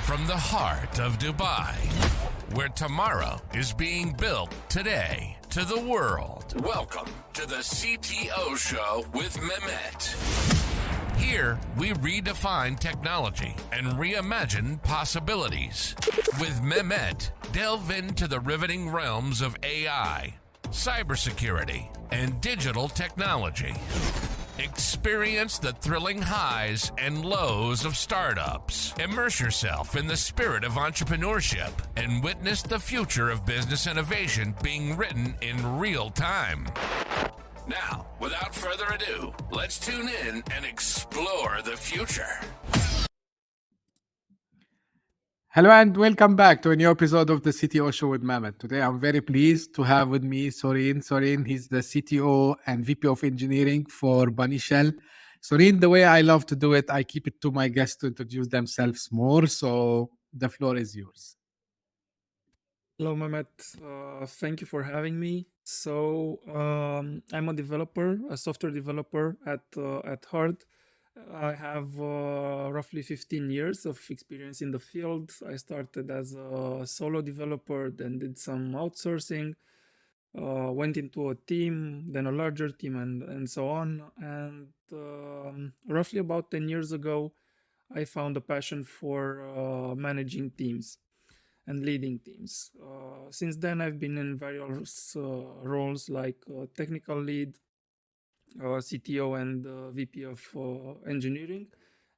from the heart of Dubai, where tomorrow is being built today, to the world. Welcome to the CTO Show with Mehmet. Here, we redefine technology and reimagine possibilities. With Mehmet, delve into the riveting realms of AI, cybersecurity, and digital technology. Experience the thrilling highs and lows of startups. Immerse yourself in the spirit of entrepreneurship and witness the future of business innovation being written in real time. Now, without further ado, let's tune in and explore the future. Hello and welcome back to a new episode of the CTO Show with Mehmet. Today I'm very pleased to have with me Sorin. Sorin, he's the CTO and VP of Engineering for BunnyShell. Sorin, the way I love to do it, I keep it to my guests to introduce themselves more. So the floor is yours. Hello, Mehmet. Thank you for having me. So I'm a developer, a software developer at heart. I have roughly 15 years of experience in the field. I started as a solo developer, then did some outsourcing, went into a team, then a larger team, and so on. And roughly about 10 years ago, I found a passion for managing teams and leading teams. Since then, I've been in various roles like technical lead, CTO, and VP of engineering.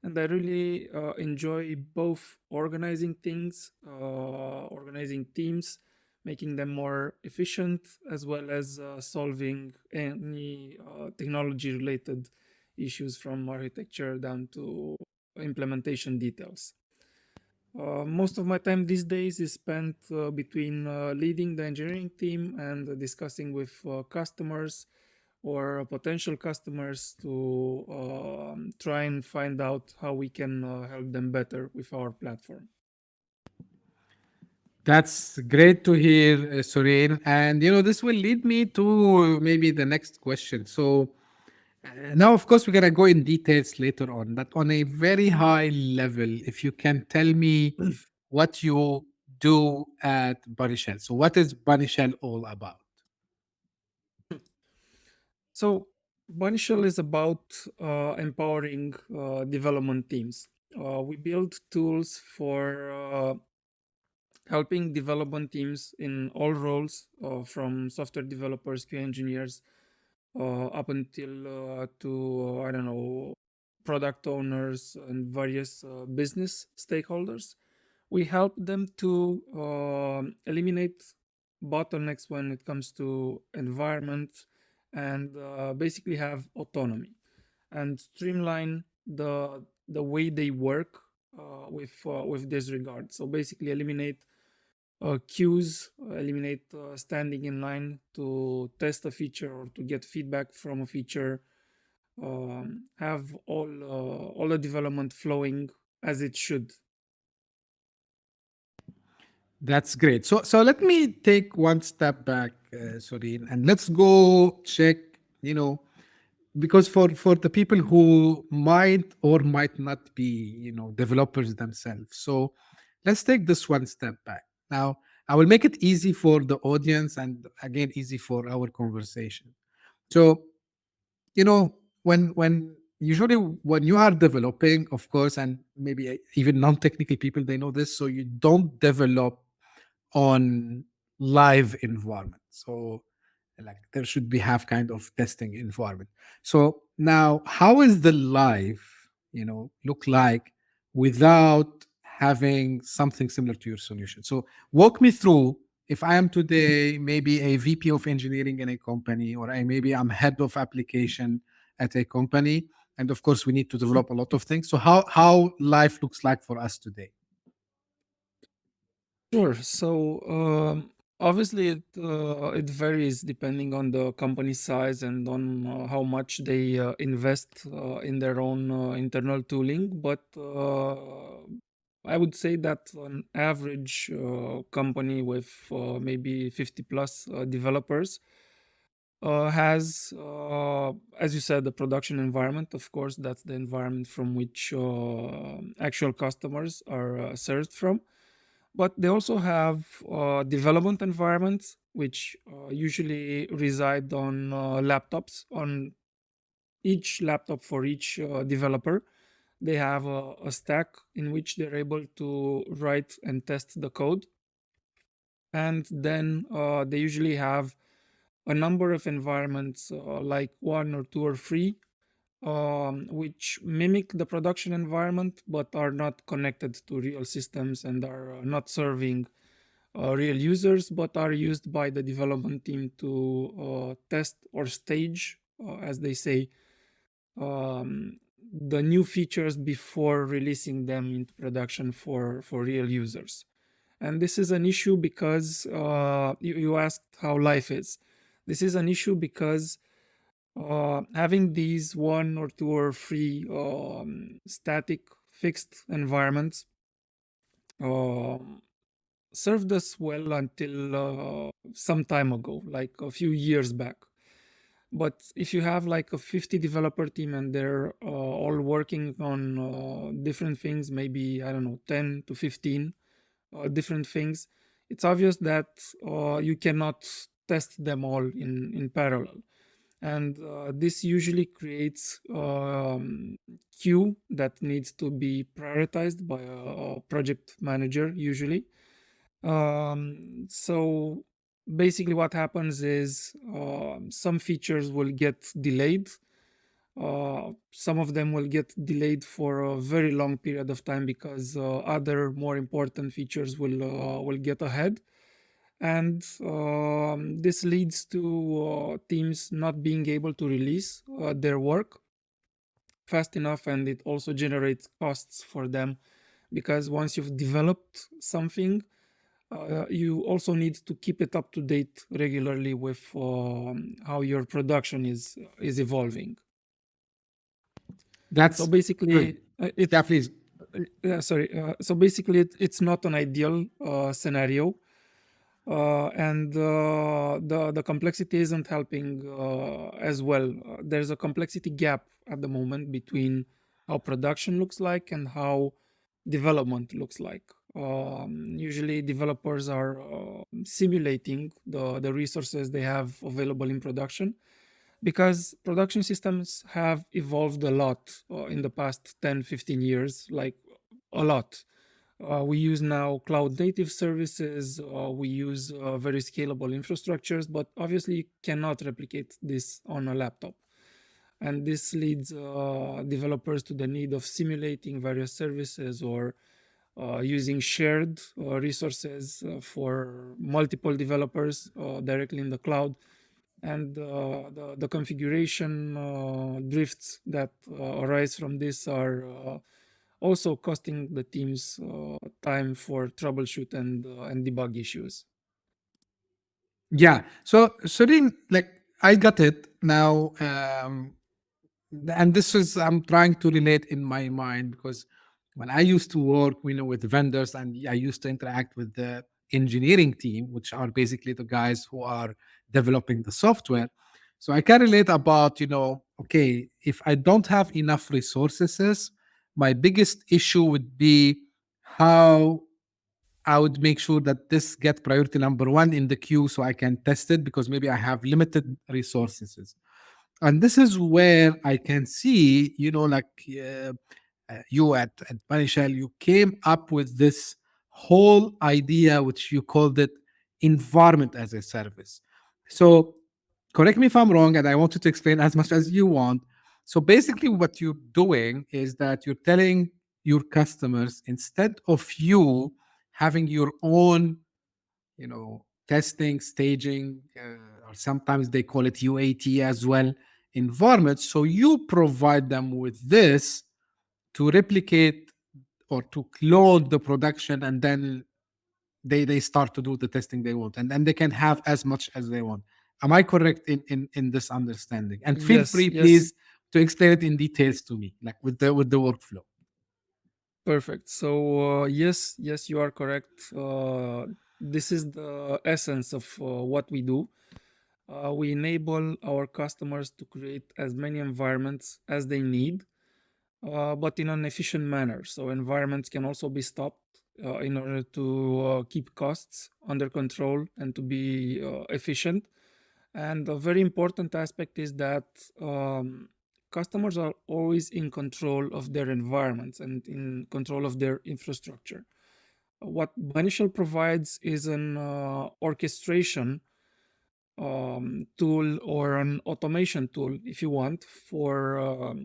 And I really enjoy both organizing things, organizing teams, making them more efficient, as well as solving any technology-related issues from architecture down to implementation details. Most of my time these days is spent between leading the engineering team and discussing with customers or potential customers to try and find out how we can help them better with our platform. That's great to hear, Sorin. And, this will lead me to maybe the next question. So, now, of course, we're going to go in details later on, but on a very high level, if you can tell me what you do at BunnyShell. So, what is BunnyShell all about? So, BunnyShell is about empowering development teams. We build tools for helping development teams in all roles, from software developers, QA engineers, up until to I don't know, product owners and various business stakeholders. We help them to eliminate bottlenecks when it comes to environment and basically have autonomy and streamline the way they work with this regard. So basically eliminate queues, eliminate standing in line to test a feature or to get feedback from a feature, have all the development flowing as it should. That's great. So let me take one step back, Sorin, and let's go check, because for the people who might or might not be, developers themselves. So let's take this one step back. Now, I will make it easy for the audience and again, easy for our conversation. So, when usually when you are developing, of course, and maybe even non-technical people, they know this. So you don't develop on live environment. So like there should be have kind of testing environment. So now how is the live, look like without having something similar to your solution? So walk me through, if I am today maybe a VP of engineering in a company, or maybe I'm head of application at a company, and of course we need to develop a lot of things. So how life looks like for us today? Sure. So obviously it varies depending on the company size and on how much they invest in their own internal tooling. But I would say that an average company with maybe 50 plus developers has, as you said, the production environment. Of course, that's the environment from which actual customers are served from. But they also have development environments, which usually reside on laptops. On each laptop for each developer, they have a stack in which they're able to write and test the code. And then they usually have a number of environments, like one or two or three, which mimic the production environment but are not connected to real systems and are not serving real users, but are used by the development team to test or stage, as they say, the new features before releasing them into production for real users. And this is an issue because you asked how life is. This is an issue because having these one or two or three static fixed environments served us well until some time ago, like a few years back. But if you have like a 50 developer team and they're all working on different things, maybe, I don't know, 10 to 15 different things, it's obvious that you cannot test them all in parallel. And this usually creates queue that needs to be prioritized by a project manager usually. So basically what happens is some features will get delayed. Some of them will get delayed for a very long period of time because other more important features will get ahead. And this leads to teams not being able to release their work fast enough, and it also generates costs for them because once you've developed something, you also need to keep it up to date regularly with how your production is evolving. That's So basically, it's yeah, please. So basically, it's not an ideal scenario, and the complexity isn't helping as well. There's a complexity gap at the moment between how production looks like and how development looks like. Usually, developers are simulating the resources they have available in production because production systems have evolved a lot in the past 10-15 years, like a lot. We use now cloud native services, we use very scalable infrastructures, but obviously you cannot replicate this on a laptop. And this leads developers to the need of simulating various services or using shared resources for multiple developers directly in the cloud. And the configuration drifts that arise from this are also costing the teams time for troubleshoot and debug issues. Yeah. So Sorin, like I got it now. And this is I'm trying to relate in my mind because when I used to work, with vendors and I used to interact with the engineering team, which are basically the guys who are developing the software. So I can relate about, okay, if I don't have enough resources, my biggest issue would be how I would make sure that this get priority number one in the queue so I can test it because maybe I have limited resources. And this is where I can see, you at BunnyShell, you came up with this whole idea, which you called it environment as a service. So correct me if I'm wrong, and I want you to explain as much as you want. So basically, what you're doing is that you're telling your customers instead of you having your own, testing, staging, or sometimes they call it UAT as well, environment. So you provide them with this to replicate or to clone the production, and then they start to do the testing they want, and then they can have as much as they want. Am I correct in this understanding? And feel Yes, free, yes, please, to explain it in details to me, like with the workflow. perfect. So yes, you are correct. This is the essence of what we do. we enable our customers to create as many environments as they need, but in an efficient manner. So environments can also be stopped in order to keep costs under control and to be efficient. And a very important aspect is that customers are always in control of their environments and in control of their infrastructure. What BunnyShell provides is an orchestration tool or an automation tool, if you want, for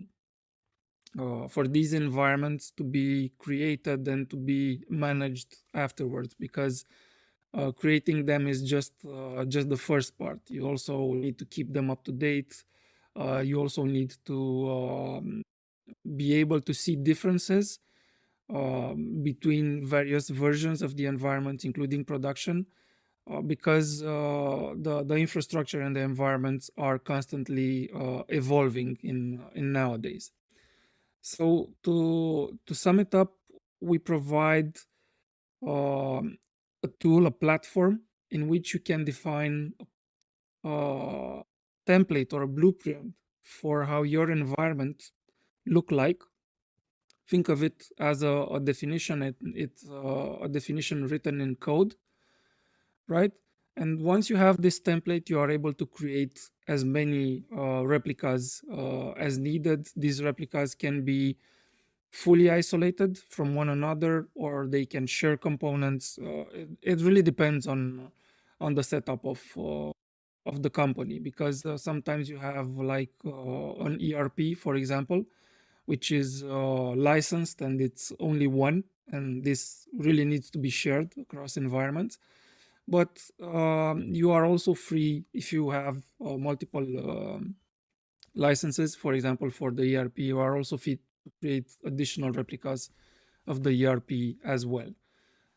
these environments to be created and to be managed afterwards, because creating them is just the first part. You also need to keep them up to date. You also need to be able to see differences between various versions of the environment, including production, because the infrastructure and the environments are constantly evolving in nowadays. So to sum it up, we provide a tool, a platform in which you can define a template or a blueprint for how your environment look like. Think of it as a definition. It's a definition written in code, right? And once you have this template, you are able to create as many replicas as needed. These replicas can be fully isolated from one another, or they can share components. It really depends on the setup of the company, because sometimes you have like an ERP, for example, which is licensed and it's only one, and this really needs to be shared across environments. But you are also free if you have multiple licenses. For example, for the ERP, you are also free to create additional replicas of the ERP as well.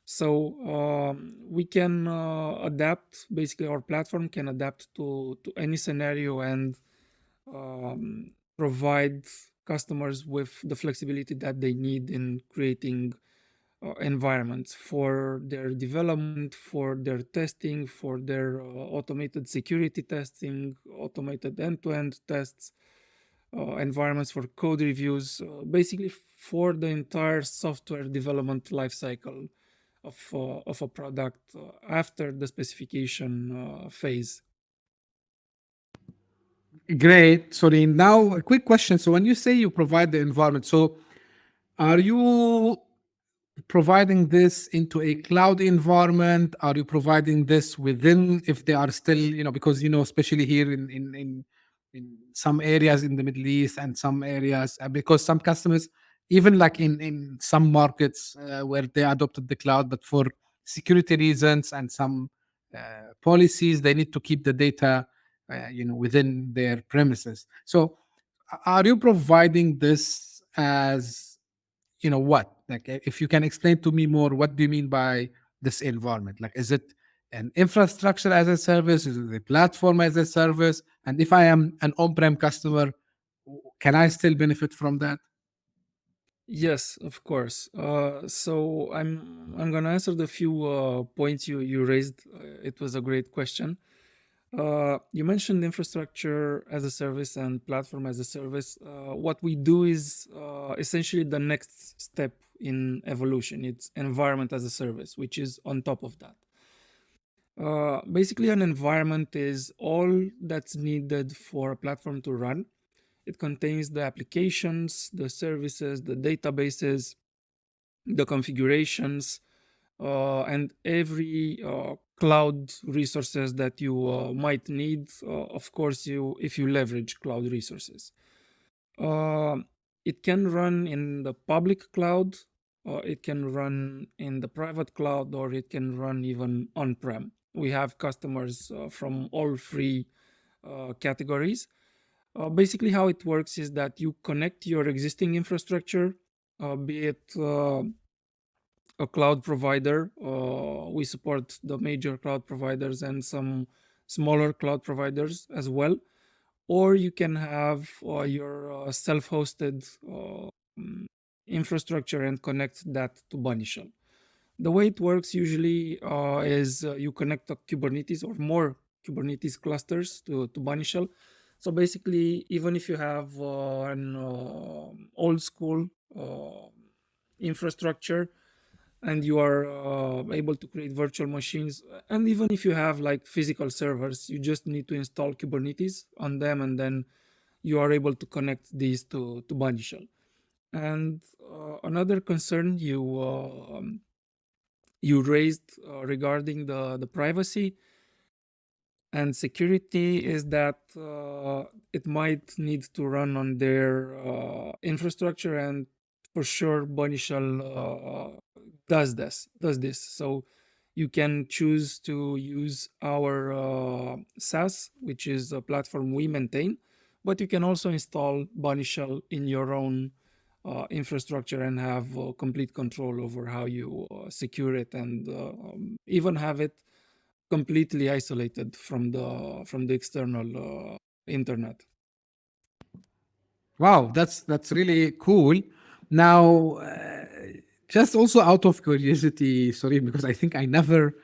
So we can adapt, basically our platform can adapt to any scenario and provide customers with the flexibility that they need in creating environments for their development, for their testing, for their automated security testing, automated end-to-end tests, environments for code reviews, basically for the entire software development lifecycle of a product after the specification phase. Great. Sorry. Now, a quick question. So, when you say you provide the environment, so are you providing this into a cloud environment? Are you providing this within, if they are still, because, especially here in some areas in the Middle East and some areas, because some customers, even like in some markets where they adopted the cloud, but for security reasons and some policies, they need to keep the data, within their premises. So, are you providing this as what, like, if you can explain to me more, what do you mean by this environment? Like, is it an infrastructure as a service? Is it a platform as a service? And if I am an on-prem customer, can I still benefit from that? Yes, of course. So I'm gonna answer the few points you raised. It was a great question. You mentioned infrastructure as a service and platform as a service. What we do is essentially the next step in evolution. It's environment as a service, which is on top of that. Basically, an environment is all that's needed for a platform to run. It contains the applications, the services, the databases, the configurations, and every cloud resources that you might need. Of course, if you leverage cloud resources, it can run in the public cloud, it can run in the private cloud, or it can run even on-prem. We have customers from all three categories. Basically, how it works is that you connect your existing infrastructure, be it a cloud provider. We support the major cloud providers and some smaller cloud providers as well. Or you can have your self-hosted infrastructure and connect that to BunnyShell. The way it works usually is you connect a Kubernetes or more Kubernetes clusters to BunnyShell. So basically, even if you have an old school infrastructure and you are able to create virtual machines, and even if you have like physical servers, you just need to install Kubernetes on them, and then you are able to connect these to BunnyShell. And another concern you raised regarding the privacy and security is that it might need to run on their infrastructure, and for sure BunnyShell does this. So you can choose to use our SaaS, which is a platform we maintain, but you can also install BunnyShell in your own infrastructure and have complete control over how you secure it, and even have it completely isolated from the external internet. Wow, that's really cool. Now, just also out of curiosity, sorry, because I think I never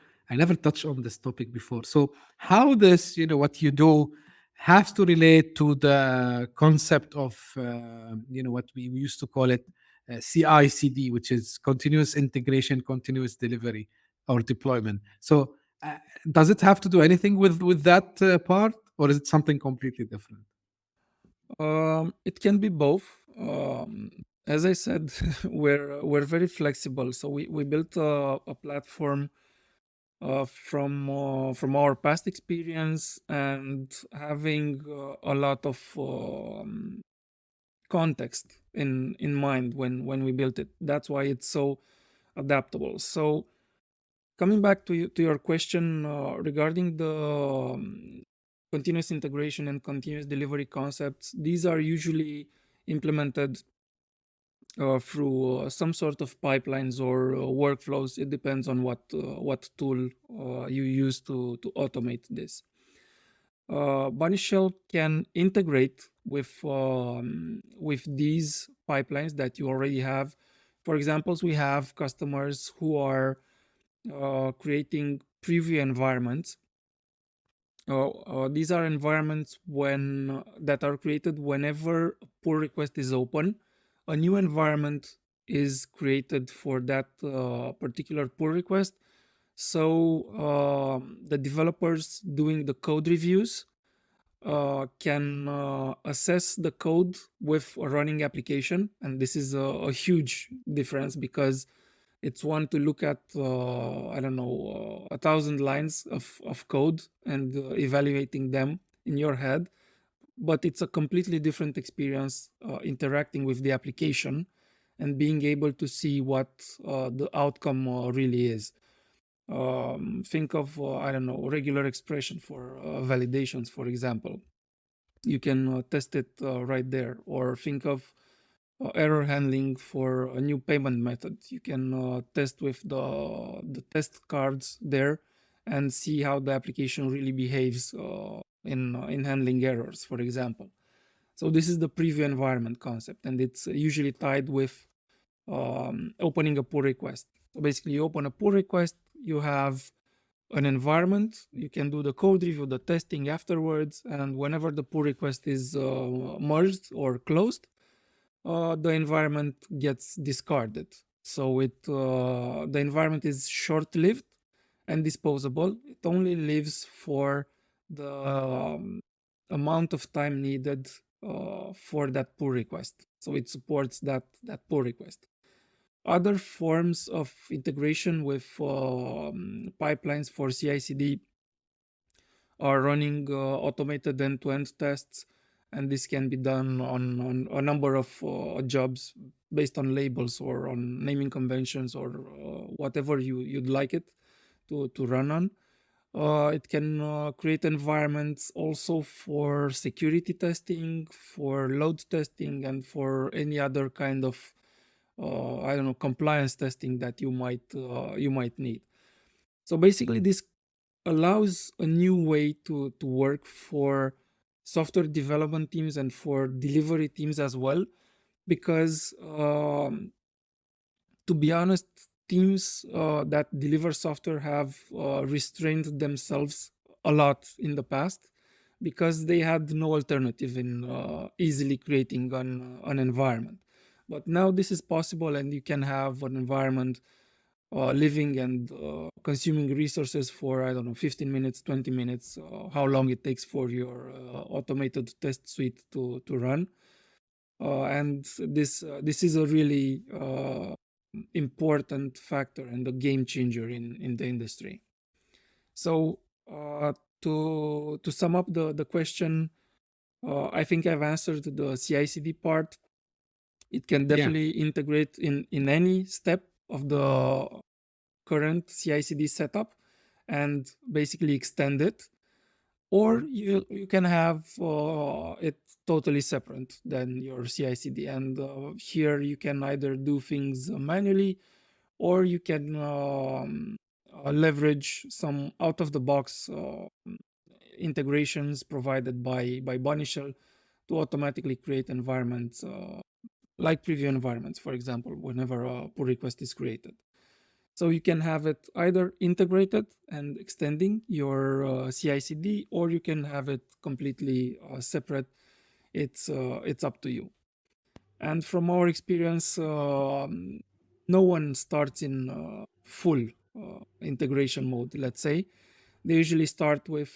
touched on this topic before. So, how this, what you do, has to relate to the concept of what we used to call it CI/CD, which is continuous integration, continuous delivery, or deployment. So, does it have to do anything with that part, or is it something completely different? It can be both. As I said, we're very flexible. So we built a platform from our past experience and having a lot of context in mind when we built it. That's why it's so adaptable. So coming back to your question regarding the continuous integration and continuous delivery concepts, these are usually implemented through some sort of pipelines or workflows. It depends on what tool you use to automate this. BunnyShell can integrate with these pipelines that you already have. For example, we have customers who are creating preview environments. These are environments that are created whenever a pull request is open. A new environment is created for that particular pull request. So the developers doing the code reviews can assess the code with a running application, and this is a huge difference because it's one to look at I don't know 1,000 lines of code and evaluating them in your head, but it's a completely different experience interacting with the application and being able to see what the outcome really is. Think of I don't know, regular expression for validations, for example. You can test it right there, or think of error handling for a new payment method. You can test with the test cards there and see how the application really behaves in handling errors, for example. So this is the preview environment concept, and it's usually tied with opening a pull request. So basically, you open a pull request, you have an environment, you can do the code review, the testing afterwards, and whenever the pull request is merged or closed, the environment gets discarded. So the environment is short-lived and disposable. It only lives for the amount of time needed for that pull request. So it supports that pull request. Other forms of integration with pipelines for CI/CD are running automated end-to-end tests, and this can be done on a number of jobs based on labels or on naming conventions or whatever you'd like it to run on. It can create environments also for security testing, for load testing, and for any other kind of I don't know, compliance testing that you might need. So basically, this allows a new way to work for software development teams and for delivery teams as well, because to be honest, teams that deliver software have restrained themselves a lot in the past because they had no alternative in easily creating an environment. But now this is possible, and you can have an environment living and consuming resources for, I don't know, 15 minutes, 20 minutes, how long it takes for your automated test suite to run. And this is a really important factor and a game changer in the industry. So to sum up the question, I think I've answered the CI/CD part. It can Yeah. definitely integrate in any step of the current CI/CD setup and basically extend it, or you can have it totally separate than your CI/CD. And here you can either do things manually, or you can leverage some out of the box integrations provided by BunnyShell to automatically create environments like preview environments, for example, whenever a pull request is created. So you can have it either integrated and extending your CI/CD, or you can have it completely separate. It's up to you. And from our experience, no one starts in full integration mode. Let's say they usually start with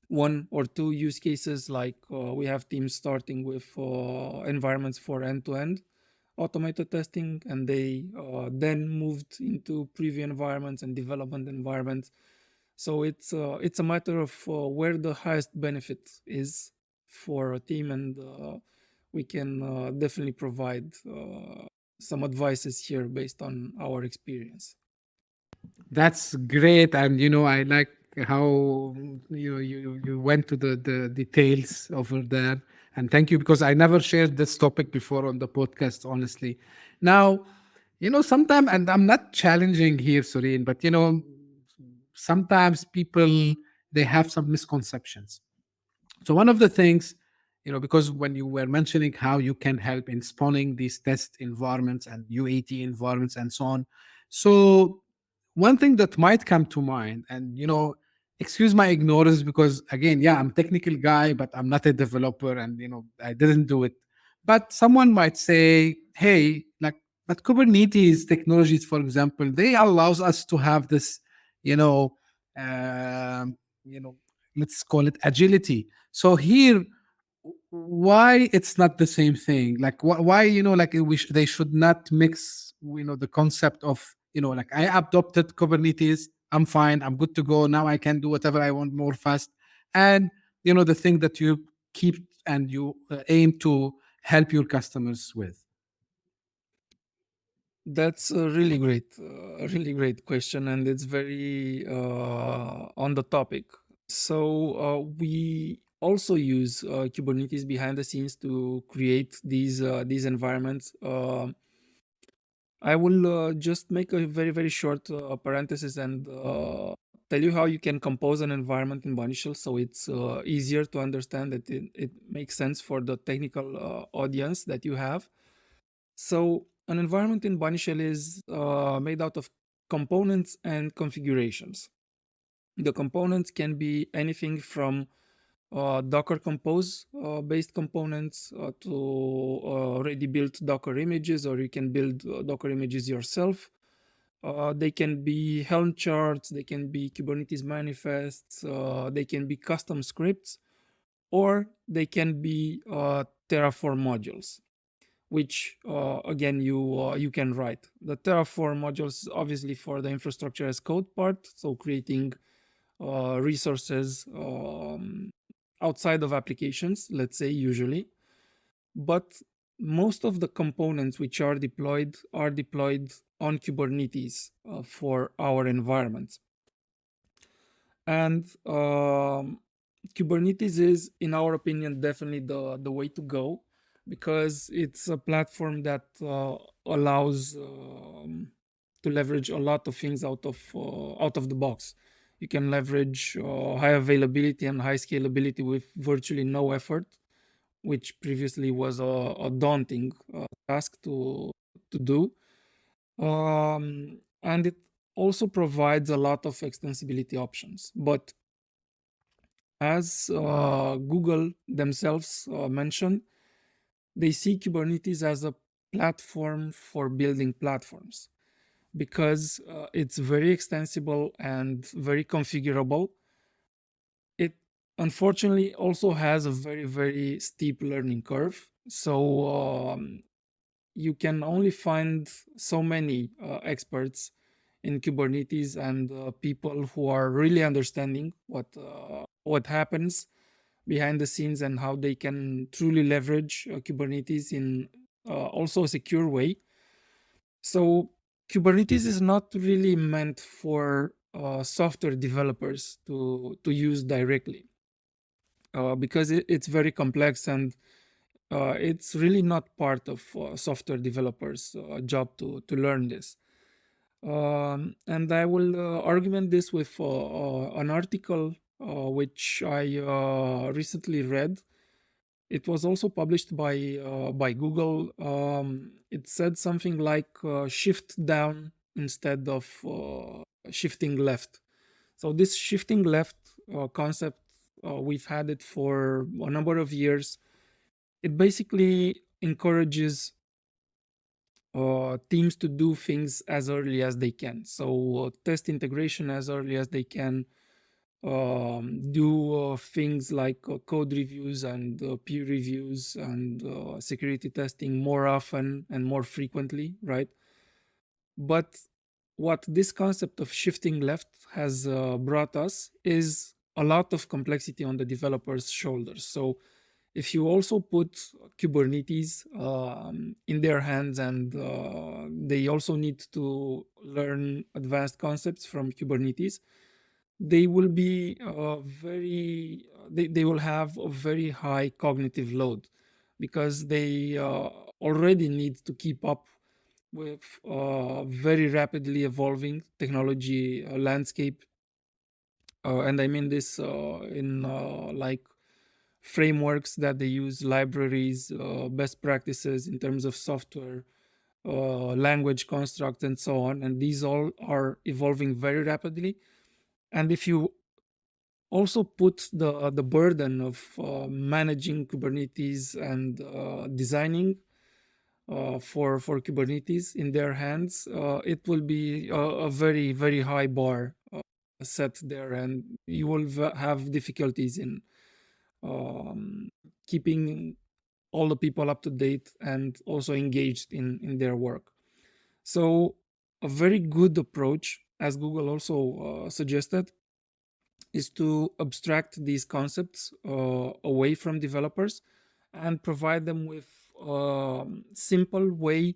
one or two use cases. Like we have teams starting with environments for end-to-end automated testing, and they then moved into preview environments and development environments. So it's a matter of where the highest benefit is for a team, and we can definitely provide some advices here based on our experience. That's great, and I like how you went to the details over there, and thank you, because I never shared this topic before on the podcast, honestly. Now, sometimes, and I'm not challenging here, Sorin, but sometimes people, they have some misconceptions. So one of the things, because when you were mentioning how you can help in spawning these test environments and UAT environments and so on, so one thing that might come to mind, and excuse my ignorance, because again, yeah, I'm a technical guy, but I'm not a developer, and I didn't do it. But someone might say, hey, like, but Kubernetes technologies, for example, they allows us to have this, you know, um, you know, let's call it agility. So here, why it's not the same thing? Like why like they should not mix the concept of like I adopted Kubernetes, I'm fine, I'm good to go, now I can do whatever I want more fast, and the thing that you keep and you aim to help your customers with. That's a really great question, and it's very on the topic. So we also use Kubernetes behind the scenes to create these environments. I will just make a very short parenthesis and tell you how you can compose an environment in BunnyShell, so it's easier to understand that it makes sense for the technical audience that you have. So an environment in BunnyShell is made out of components and configurations. The components can be anything from Docker Compose based components to already built Docker images, or you can build Docker images yourself. They can be Helm charts, they can be Kubernetes manifests, they can be custom scripts, or they can be Terraform modules, which again you can write. The Terraform modules is obviously for the infrastructure as code part, so creating resources outside of applications, let's say, usually. But most of the components which are deployed on Kubernetes for our environments. And Kubernetes is, in our opinion, definitely the way to go, because it's a platform that allows to leverage a lot of things out of the box. You can leverage high availability and high scalability with virtually no effort, which previously was a daunting task to do. And it also provides a lot of extensibility options. But as Google themselves mentioned, they see Kubernetes as a platform for building platforms because it's very extensible and very configurable. It unfortunately also has a very, very steep learning curve. So you can only find so many experts in Kubernetes and people who are really understanding what happens behind the scenes and how they can truly leverage Kubernetes in also a secure way. So Kubernetes is not really meant for software developers to use directly because it's very complex and it's really not part of software developers' job to learn this. And I will argument this with an article which I recently read. It was also published by Google. It said something like shift down instead of shifting left. So this shifting left concept, we've had it for a number of years. It basically encourages teams to do things as early as they can. So test integration as early as they can, do things like code reviews and peer reviews and security testing more often and more frequently, right? But what this concept of shifting left has brought us is a lot of complexity on the developer's shoulders. So if you also put Kubernetes in their hands and they also need to learn advanced concepts from Kubernetes, they will be they will have a very high cognitive load because they already need to keep up with very rapidly evolving technology landscape. And I mean this in like frameworks that they use, libraries, best practices in terms of software, language construct, and so on. And these all are evolving very rapidly. And if you also put the burden of managing Kubernetes and designing for Kubernetes in their hands, it will be a very, very high bar set there, and you will have difficulties in keeping all the people up to date and also engaged in their work. So a very good approach, as Google also suggested, is to abstract these concepts away from developers and provide them with a simple way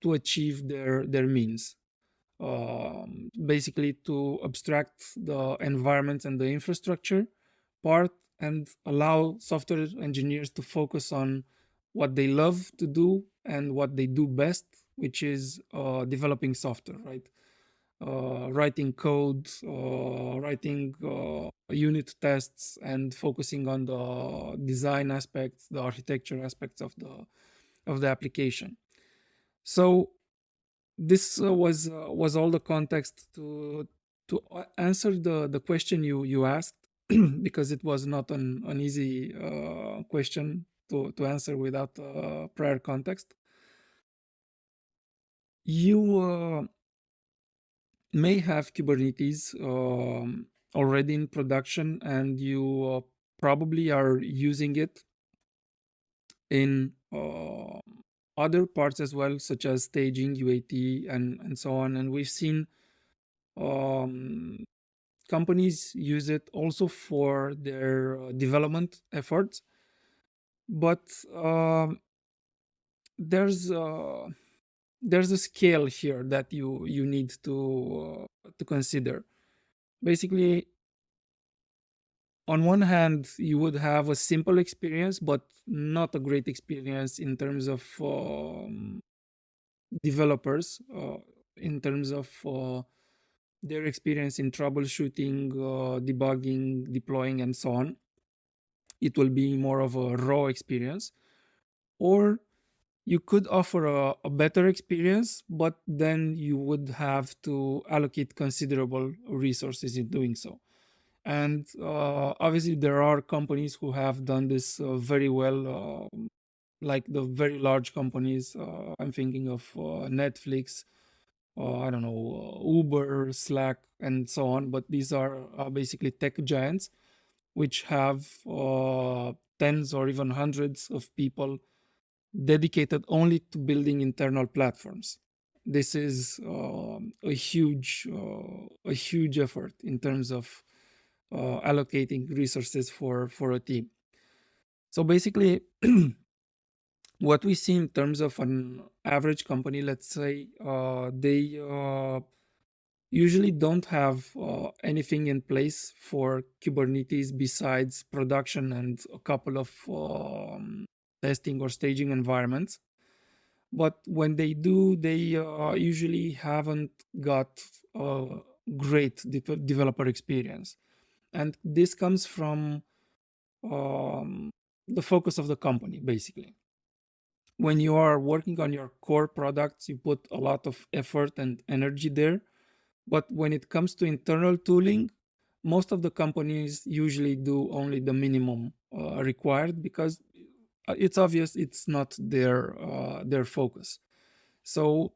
to achieve their means. Basically to abstract the environment and the infrastructure part and allow software engineers to focus on what they love to do and what they do best, which is developing software, right? Writing code, writing unit tests, and focusing on the design aspects, the architecture aspects of the application. So this was all the context to answer the question you asked because it was not an easy question to answer without prior context. You may have Kubernetes already in production and you probably are using it in other parts as well, such as staging, UAT, and so on. And we've seen companies use it also for their development efforts. But there's a scale here that you need to consider. Basically, on one hand, you would have a simple experience, but not a great experience in terms of developers, in terms of their experience in troubleshooting, debugging, deploying, and so on. It will be more of a raw experience. Or you could offer a better experience, but then you would have to allocate considerable resources in doing so. And obviously, there are companies who have done this very well, like the very large companies. I'm thinking of Netflix, I don't know, Uber, Slack, and so on. But these are basically tech giants which have tens or even hundreds of people dedicated only to building internal platforms. This is a huge effort in terms of allocating resources for a team. So basically, what we see in terms of an average company, let's say, they usually don't have anything in place for Kubernetes besides production and a couple of testing or staging environments. But when they do, they usually haven't got a great developer experience. And this comes from um, the focus of the company, basically. When you are working on your core products, you put a lot of effort and energy there. But when it comes to internal tooling, most of the companies usually do only the minimum required, because it's obvious it's not their focus. So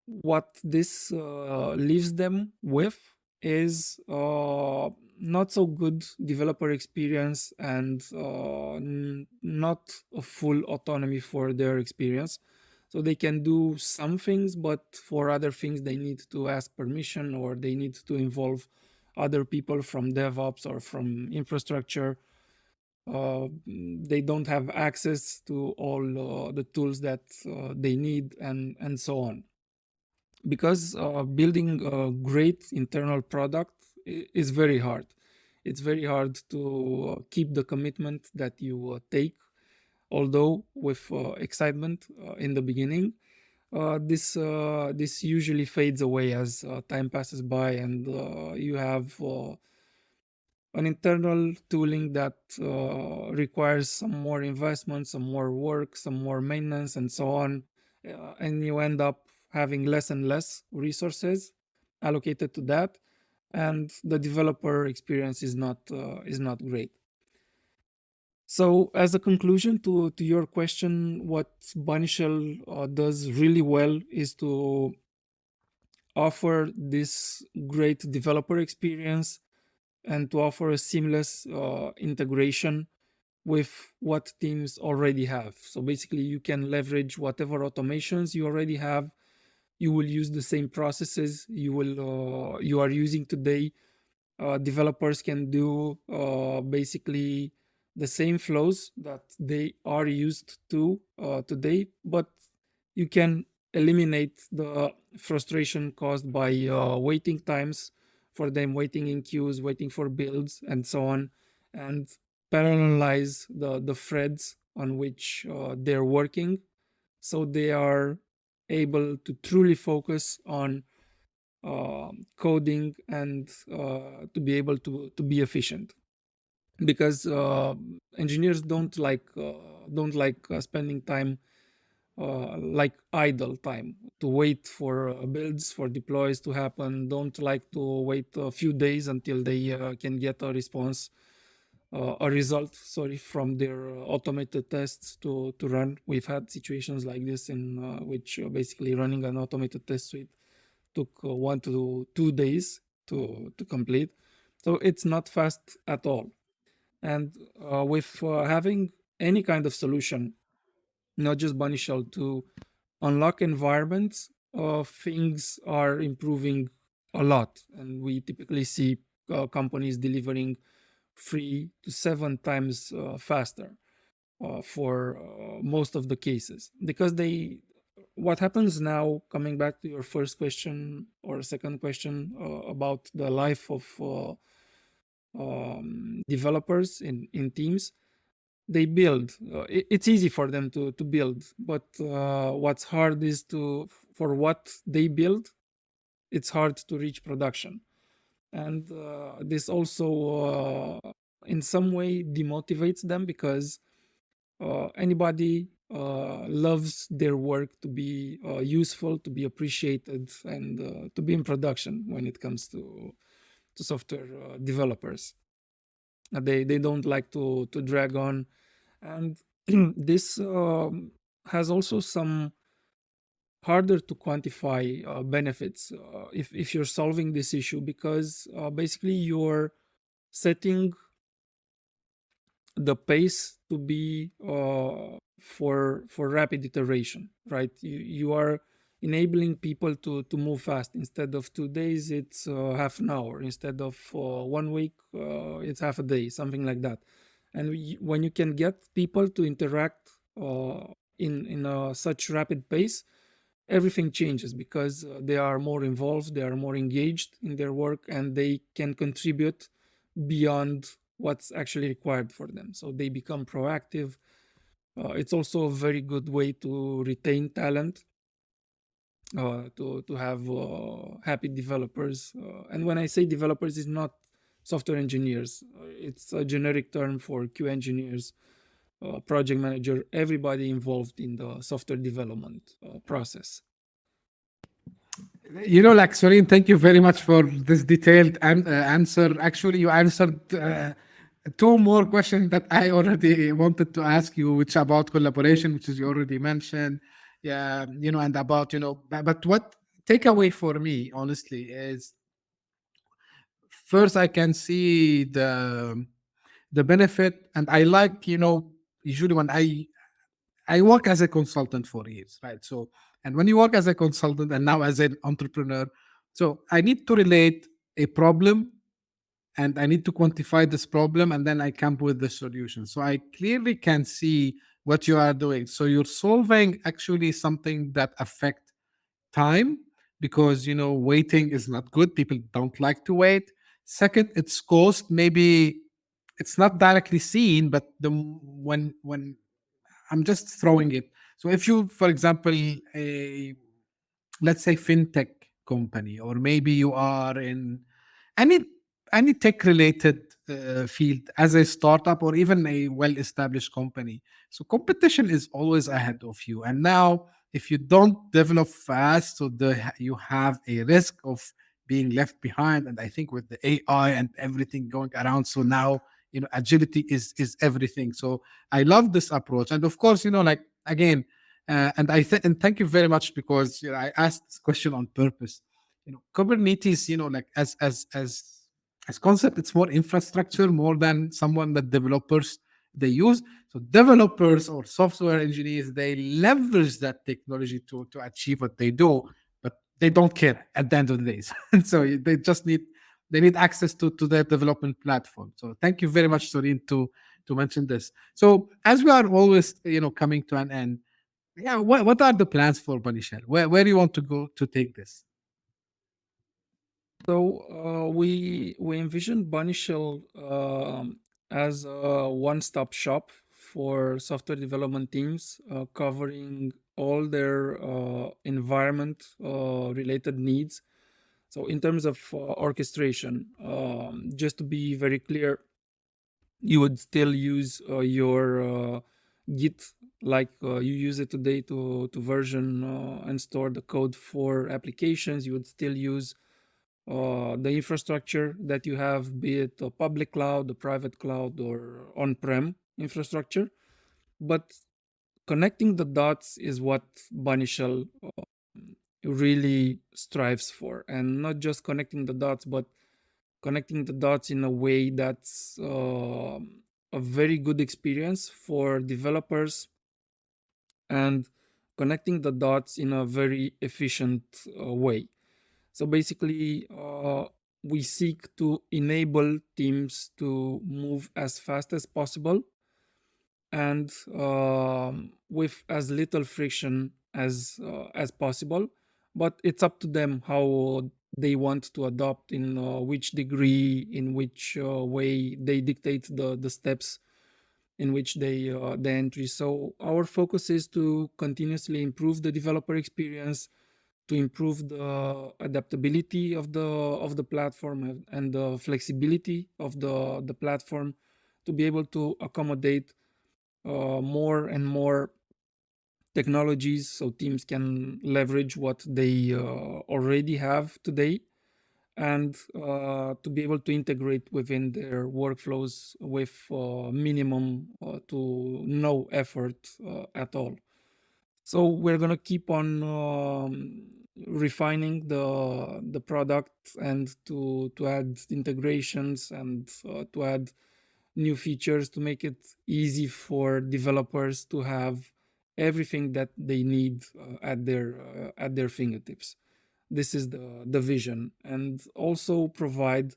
what this leaves them with is not so good developer experience and not a full autonomy for their experience. So they can do some things, but for other things they need to ask permission, or they need to involve other people from DevOps or from infrastructure. They don't have access to all the tools that they need, and so on. Because building a great internal product is very hard. It's very hard to keep the commitment that you take, although with excitement in the beginning. This usually fades away as time passes by, and you have an internal tooling that requires some more investment, some more work, some more maintenance, and so on. And you end up having less and less resources allocated to that, and the developer experience is not great. So, as a conclusion to your question, what BunnyShell does really well is to offer this great developer experience and to offer a seamless integration with what teams already have. So basically, you can leverage whatever automations you already have. You will use the same processes you are using today. Developers can do basically the same flows that they are used to today, but you can eliminate the frustration caused by waiting times for them, waiting in queues, waiting for builds, and so on, and parallelize the threads on which they're working, so they are able to truly focus on coding and to be able to be efficient. Because engineers don't like spending time like idle time to wait for builds, for deploys to happen. Don't like to wait a few days until they can get a response, a result, sorry, from their automated tests to run. We've had situations like this in which basically running an automated test suite took 1 to 2 days to complete. So it's not fast at all. And with having any kind of solution, not just BunnyShell, to unlock environments, things are improving a lot. And we typically see companies delivering 3 to 7 times faster for most of the cases. Because what happens now, coming back to your first question or second question about the life of developers in teams, they build. It's easy for them to build, but what's hard is for what they build, it's hard to reach production. And this also in some way demotivates them, because anybody loves their work to be useful, to be appreciated, and to be in production when it comes to software developers. They don't like to drag on, and this has also some harder to quantify benefits if you're solving this issue, because basically you're setting the pace to be for rapid iteration, right? You are enabling people to move fast. Instead of 2 days, it's half an hour. Instead of 1 week, it's half a day, something like that. And when you can get people to interact in such rapid pace, everything changes, because they are more involved, they are more engaged in their work, and they can contribute beyond what's actually required for them. So they become proactive. It's also a very good way to retain talent, to have happy developers. And when I say developers, it's not software engineers. It's a generic term for QA engineers, project manager, everybody involved in the software development process. Like Sorin, thank you very much for this detailed answer. Actually, you answered two more questions that I already wanted to ask you, which about collaboration, which is you already mentioned. Yeah, and about, but what takeaway for me, honestly, is first I can see the benefit, and I like, usually when I work as a consultant for years, right? So, and when you work as a consultant and now as an entrepreneur, so I need to relate a problem and I need to quantify this problem, and then I come up with the solution. So I clearly can see what you are doing. So you're solving actually something that affect time, because waiting is not good. People don't like to wait. Second, it's cost. Maybe it's not directly seen, but when I'm just throwing it. So if you, for example, a let's say fintech company, or maybe you are in any any tech related field as a startup or even a well established company, so competition is always ahead of you. And now if you don't develop fast, so you have a risk of being left behind. And I think with the AI and everything going around, so now agility is everything. So I love this approach. And of course, like again, and thank you very much, because I asked this question on purpose. Kubernetes, like as concept, it's more infrastructure more than someone that developers they use. So developers or software engineers, they leverage that technology to achieve what they do, but they don't care at the end of the day. And so they need access to their development platform. So thank you very much, Sorin, to mention this. So as we are always coming to an end, yeah, what are the plans for BunnyShell? Where do you want to go to take this? So we envision BunnyShell as a one-stop shop for software development teams, covering all their environment related needs. So in terms of orchestration, just to be very clear, you would still use your Git like you use it today to version and store the code for applications. You would still use the infrastructure that you have, be it a public cloud, a private cloud, or on-prem infrastructure. But connecting the dots is what BunnyShell really strives for, and not just connecting the dots, but connecting the dots in a way that's a very good experience for developers, and connecting the dots in a very efficient way. So basically, we seek to enable teams to move as fast as possible, and with as little friction as possible. But it's up to them how they want to adopt, in which degree, in which way they dictate the steps in which they entry. So our focus is to continuously improve the developer experience, to improve the adaptability of the platform and the flexibility of the platform, to be able to accommodate more and more technologies, so teams can leverage what they already have today, and to be able to integrate within their workflows with minimum to no effort at all. So we're gonna keep on refining the product and to add integrations and to add new features to make it easy for developers to have everything that they need at their fingertips. This is the vision, and also provide.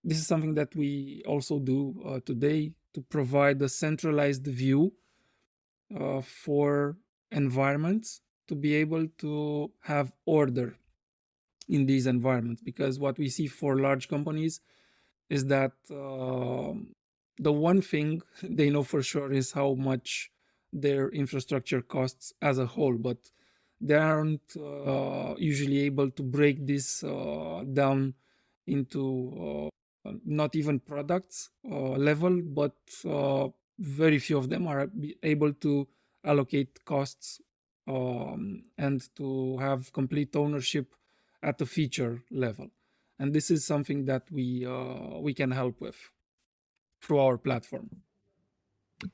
This is something that we also do today, to provide a centralized view for environments, to be able to have order in these environments, because what we see for large companies is that the one thing they know for sure is how much their infrastructure costs as a whole, but they aren't usually able to break this down into not even products level, but very few of them are able to allocate costs and to have complete ownership at the feature level. And this is something that we can help with through our platform.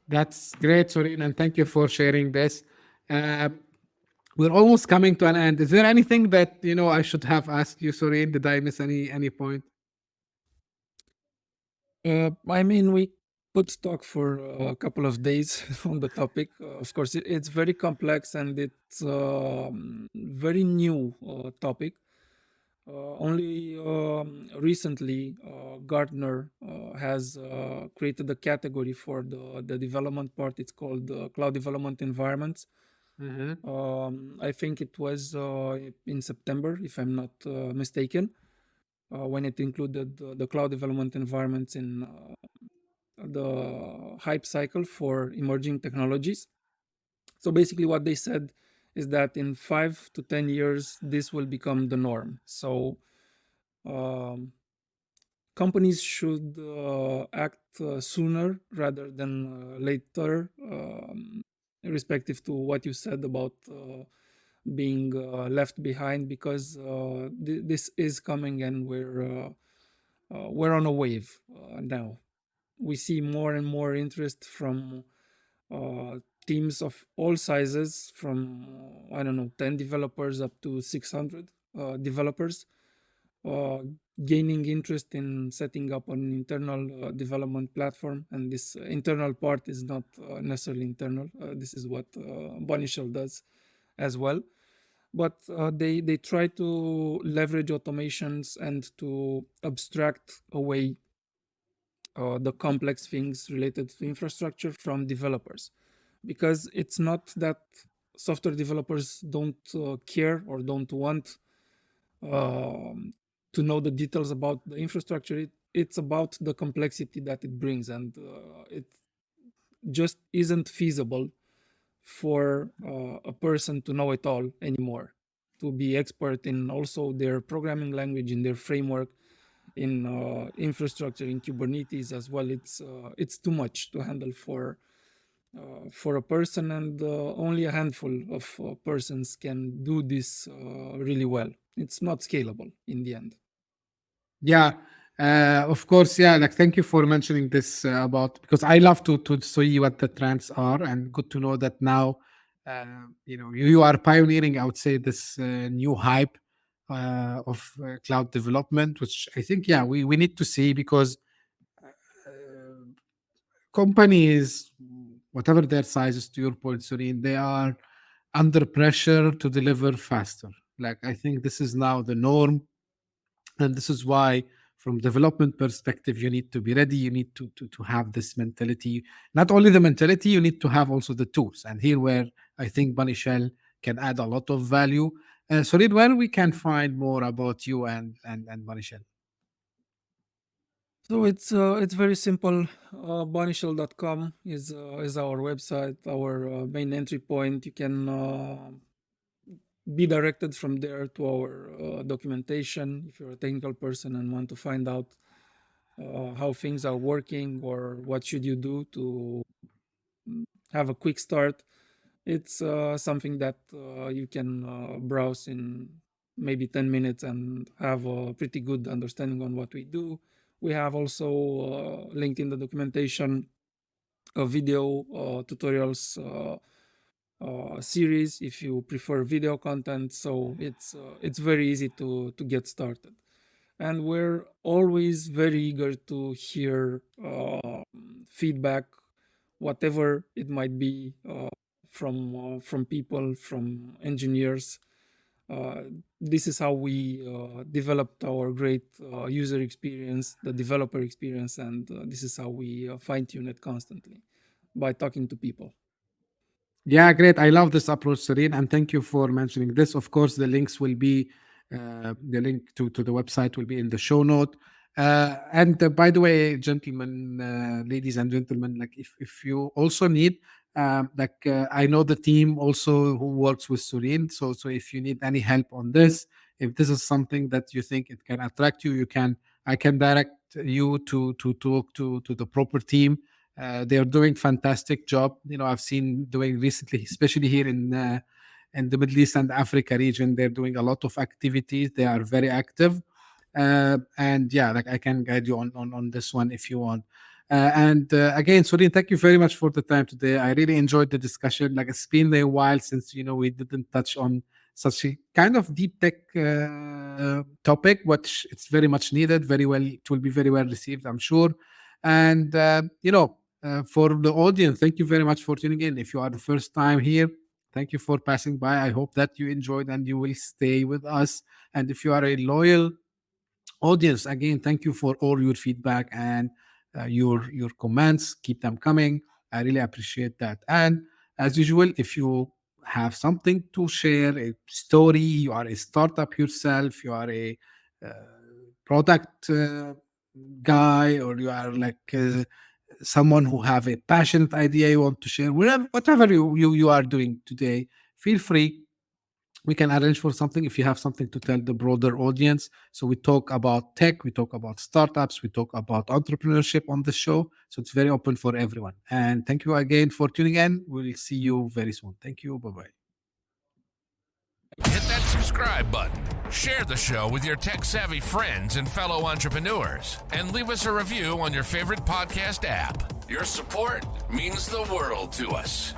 That's great, Sorin, and thank you for sharing this. Uh, we're almost coming to an end. Is there anything that I should have asked you, Sorin? Did I miss any point? I mean, we could talk for a couple of days on the topic. Of course, it's very complex and it's very new topic. Only recently, Gartner has created a category for the development part. It's called Cloud Development Environments. I think it was in September, if I'm not mistaken, when it included the cloud development environments in the hype cycle for emerging technologies. So basically, what they said is that in 5 to 10 years, this will become the norm. So um, companies should act sooner rather than later, respective to what you said about being left behind, because this is coming and we're on a wave now. We see more and more interest from uh, teams of all sizes, from I don't know, 10 developers up to 600 developers, uh, gaining interest in setting up an internal development platform. And this internal part is not necessarily internal. This is what BunnyShell does as well. But they try to leverage automations and to abstract away the complex things related to infrastructure from developers, because it's not that software developers don't care or don't want um, to know the details about the infrastructure. It's about the complexity that it brings, and it just isn't feasible for a person to know it all anymore, to be expert in also their programming language, in their framework, in infrastructure, in Kubernetes as well. It's too much to handle for a person, and only a handful of persons can do this really well. It's not scalable in the end. Yeah, of course. Yeah, like thank you for mentioning this about, because I love to see what the trends are, and good to know that now. You are pioneering, I would say, this new hype of cloud development, which I think, yeah, we need to see, because companies, whatever their sizes, to your point, Serene, they are under pressure to deliver faster. Like, I think this is now the norm, and this is why, from development perspective, you need to be ready. You need to have this mentality. Not only the mentality, you need to have also the tools. And here, where I think BunnyShell can add a lot of value. Serene, where we can find more about you and BunnyShell? So it's very simple. BunnyShell.com is our website, our main entry point. You can be directed from there to our documentation if you're a technical person and want to find out how things are working or what should you do to have a quick start. It's something that you can browse maybe 10 minutes and have a pretty good understanding on what we do. We have also linked in the documentation a video tutorials series if you prefer video content. So it's very easy to get started, and we're always very eager to hear feedback, whatever it might be, from people, from engineers. This is how we developed our great user experience, the developer experience, and this is how we fine-tune it constantly by talking to people. Yeah, great. I love this approach, Serene, and thank you for mentioning this. Of course, the links will be the link to the website will be in the show note. And by the way, gentlemen, ladies and gentlemen, like if you also need, I know the team also who works with Serene. So if you need any help on this, if this is something that you think it can attract you, I can direct you to talk to the proper team. They are doing fantastic job. I've seen doing recently, especially here in the Middle East and Africa region. They're doing a lot of activities. They are very active, and yeah, like I can guide you on this one if you want. And again, Sorin, thank you very much for the time today. I really enjoyed the discussion. Like it's been a while since we didn't touch on such a kind of deep tech topic, which it's very much needed. Very well, it will be very well received, I'm sure. And for the audience, thank you very much for tuning in. If you are the first time here, thank you for passing by. I hope that you enjoyed and you will stay with us. And if you are a loyal audience, again, thank you for all your feedback and your comments. Keep them coming. I really appreciate that. And as usual, if you have something to share, a story, you are a startup yourself, you are a uh, product guy, or you are like someone who have a passionate idea you want to share, whatever you are doing today, feel free. We can arrange for something if you have something to tell the broader audience. So we talk about tech, we talk about startups, we talk about entrepreneurship on the show. So it's very open for everyone. And thank you again for tuning in. We'll see you very soon. Thank you. Bye-bye. Hit that subscribe button, share the show with your tech-savvy friends and fellow entrepreneurs, and leave us a review on your favorite podcast app. Your support means the world to us.